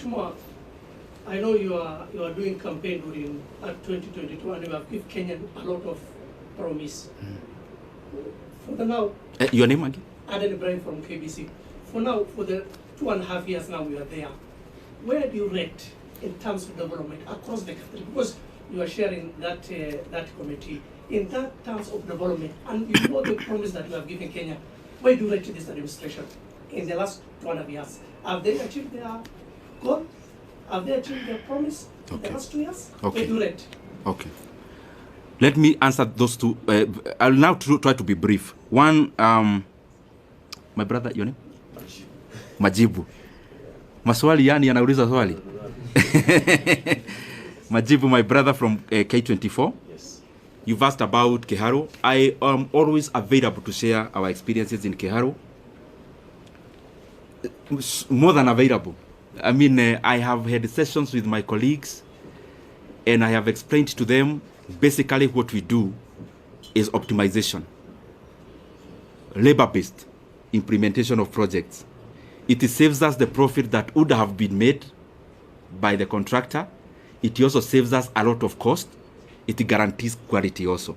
Mheshimiwa, I know you are doing campaign during 2022 and you have given Kenyan a lot of promise. For the now, your name again? Aden Ibrahim from KBC. For now, for the 2.5 years now we are there, where do you rate in terms of development across the country? Because you are sharing that committee. In that terms of development, and you know the promise that you have given Kenya, where do you rate this administration in the last 2.5 years? Have they achieved their goal? Have they achieved their promise in the last 2 years? Okay. Where do you rate? Okay. Let me answer those two. I'll now try to be brief. One, my brother, your name? Majibu. Maswali yani anauliza swali. Majibu, my brother from K24. Yes. You've asked about Kiharu. I am always available to share our experiences in Kiharu. More than available. I mean, I have had sessions with my colleagues and I have explained to them basically what we do is optimization, labor-based implementation of projects. It saves us the profit that would have been made by the contractor. It also saves us a lot of cost. It guarantees quality also.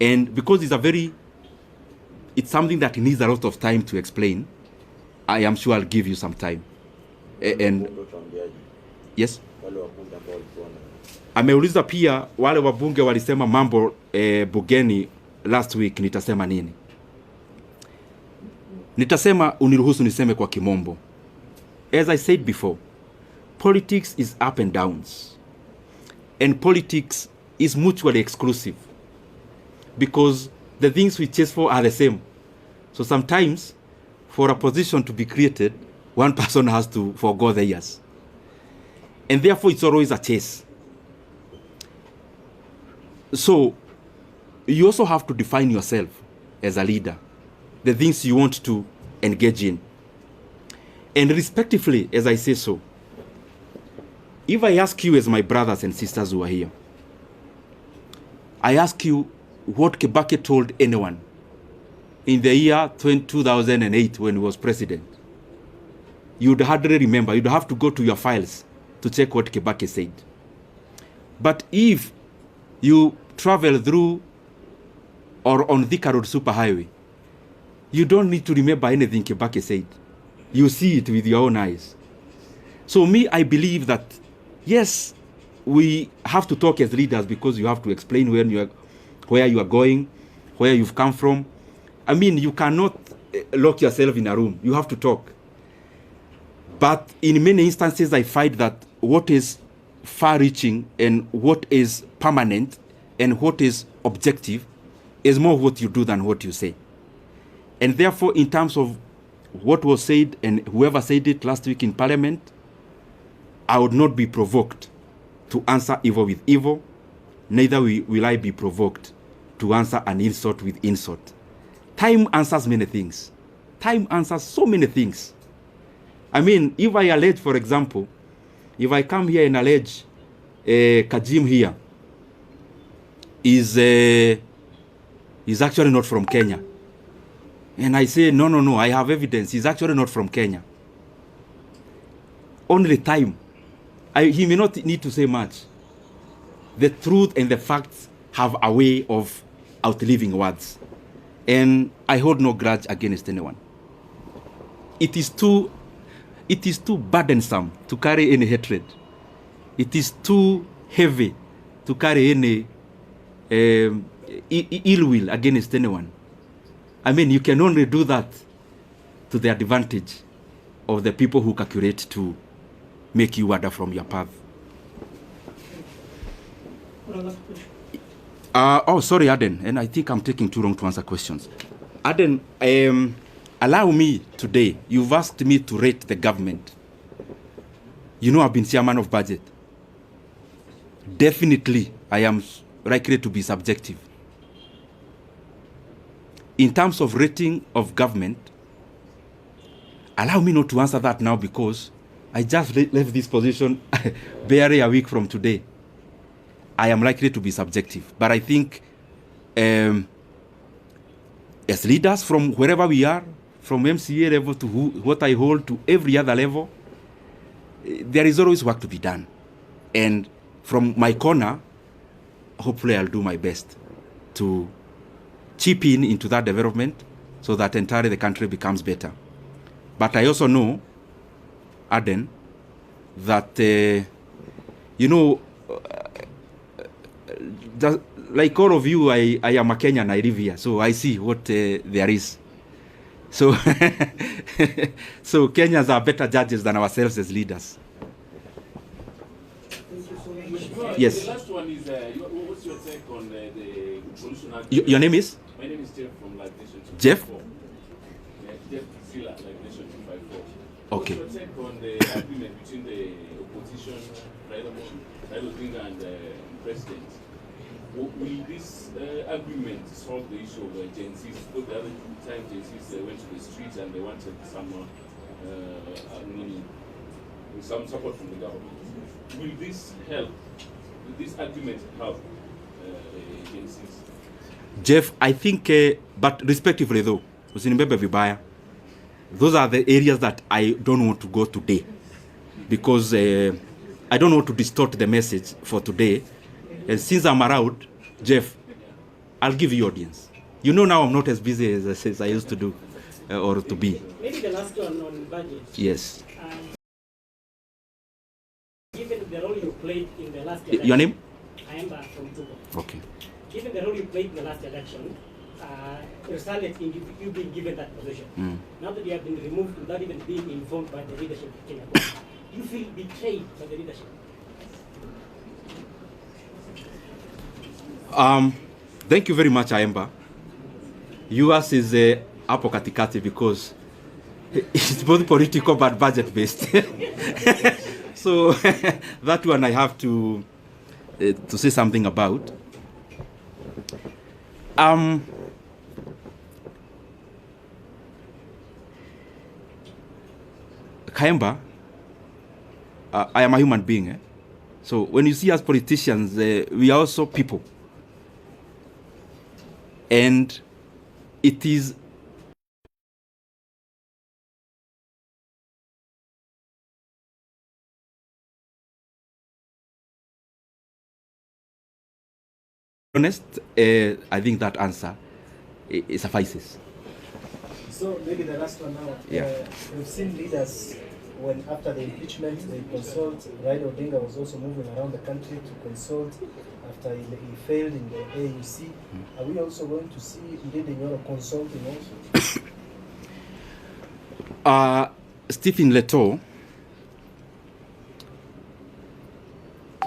And because it's something that needs a lot of time to explain, I am sure I'll give you some time. And yes, ameuliza pia wale wabunge walisema mambo bugeni last week, nitasema nini? Nitasema, uniruhusu niseme kwa kimombo. As I said before, politics is up and downs. And politics is mutually exclusive. Because the things we chase for are the same. So sometimes, for a position to be created, one person has to forgo theirs. And therefore, it's always a chase. So, you also have to define yourself as a leader, the things you want to engage in. And respectively, as I say so, if I ask you as my brothers and sisters who are here, I ask you what Kibaki told anyone in the year 2008 when he was president, you'd hardly remember. You'd have to go to your files to check what Kibaki said. But if you travel through or on Thika Road Superhighway, you don't need to remember anything Kibaki said. You see it with your own eyes. So me, I believe that, yes, we have to talk as leaders because you have to explain where you are going, where you've come from. I mean, you cannot lock yourself in a room. You have to talk. But in many instances, I find that what is far-reaching and what is permanent and what is objective is more what you do than what you say. And therefore, in terms of what was said and whoever said it last week in Parliament, I would not be provoked to answer evil with evil, neither will I be provoked to answer an insult with insult. Time answers many things. Time answers so many things. I mean, if I allege, for example, if I come here and allege Kajim here is actually not from Kenya, and I say, no, I have evidence, he's actually not from Kenya. Only time. He may not need to say much. The truth and the facts have a way of outliving words. And I hold no grudge against anyone. It is too burdensome to carry any hatred. It is too heavy to carry any ill will against anyone. I mean, you can only do that to the advantage of the people who calculate to make you wander from your path. Sorry, Aden, and I think I'm taking too long to answer questions. Aden, allow me today, you've asked me to rate the government. You know I've been chairman of budget. Definitely, I am likely to be subjective. In terms of rating of government, allow me not to answer that now because I just left this position barely a week from today. I am likely to be subjective. But I think as leaders from wherever we are, from MCA level to what I hold to every other level, there is always work to be done. And from my corner, hopefully I'll do my best to chip in into that development so that entirely the country becomes better. But I also know, Aden, that, like all of you, I am a Kenyan, I live here, so I see what there is. So, so Kenyans are better judges than ourselves as leaders. Yes. The last one is, what's your take on the traditional... Your name is? My name is Jeff from Live Nation 254. Jeff? Yeah, Jeff Zilla, Live Nation 254. Okay. What's your take on the agreement between the opposition, Raila Odinga and the president? Will this agreement solve the issue of Gen Zs? Because the other time Gen Zs went to the streets and they wanted some support from the government. Will this help? Will this agreement help Gen Zs? Jeff, I think, but respectively though, usinibebe vibaya, those are the areas that I don't want to go today, because I don't want to distort the message for today. And since I'm around, Jeff, I'll give you audience. You know now I'm not as busy as I used to do, or to be. Maybe the last one on budget. Yes. Given the role you played in the last election... Your name? I am from Togo. Okay. Given the role you played in the last election, resulted in you being given that position. Now that you have been removed without even being informed by the leadership of Kenya, do you feel betrayed by the leadership? Thank you very much, Aemba. Yours is hapo katikati because it's both political but budget based. So that one I have to say something about. Kaemba, I am a human being. So when you see us politicians, we are also people. And it is honest, I think that answer it suffices. So maybe the last one now. Yeah. We've seen leaders when after the impeachment they consult. Raila Odinga was also moving around the country to consult after he failed in the AUC. Are we also going to see Ndindi Nyoro consulting also? Stephen Leto,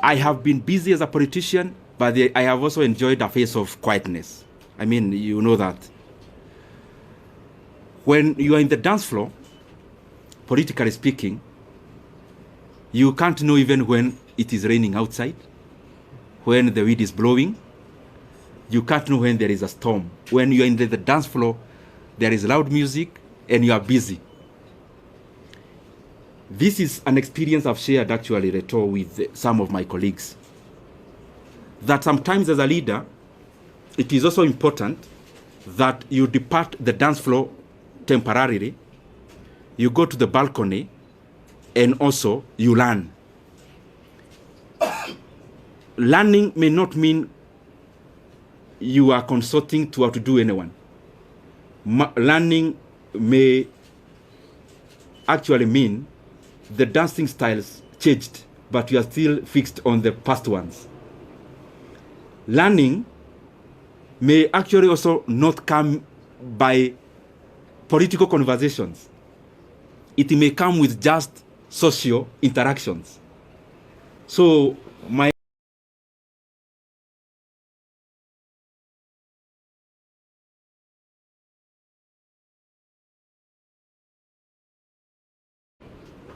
I have been busy as a politician, but I have also enjoyed a phase of quietness. I mean, you know that. When you are in the dance floor, politically speaking, you can't know even when it is raining outside, when the wind is blowing. You can't know when there is a storm. When you are in the dance floor, there is loud music and you are busy. This is an experience I've shared actually, Reto, with some of my colleagues. That sometimes as a leader, it is also important that you depart the dance floor temporarily, you go to the balcony, and also you learn. Learning may not mean you are consulting to outdo anyone. Learning may actually mean the dancing styles changed, but you are still fixed on the past ones. Learning may actually also not come by political conversations. It may come with just social interactions. So my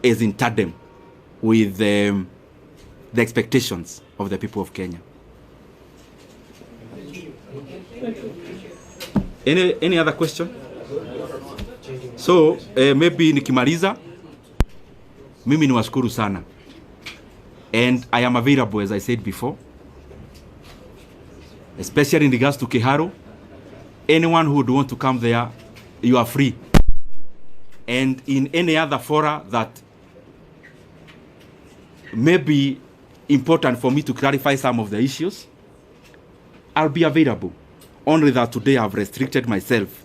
is in tandem with the expectations of the people of Kenya. Any other question? So maybe nikimaliza, mimi niwashukuru sana, and I am available as I said before, especially in regards to Kiharu. Anyone who would want to come there, you are free. And in any other fora that may be important for me to clarify some of the issues, I'll be available. Only that today I've restricted myself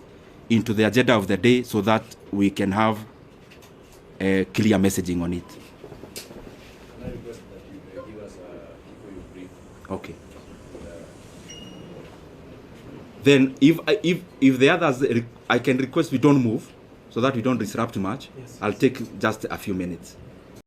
into the agenda of the day so that we can have a clear messaging on it. Can I request that you give us before you brief? Okay. Then if the others, I can request we don't move so that we don't disrupt much. Yes. I'll take just a few minutes.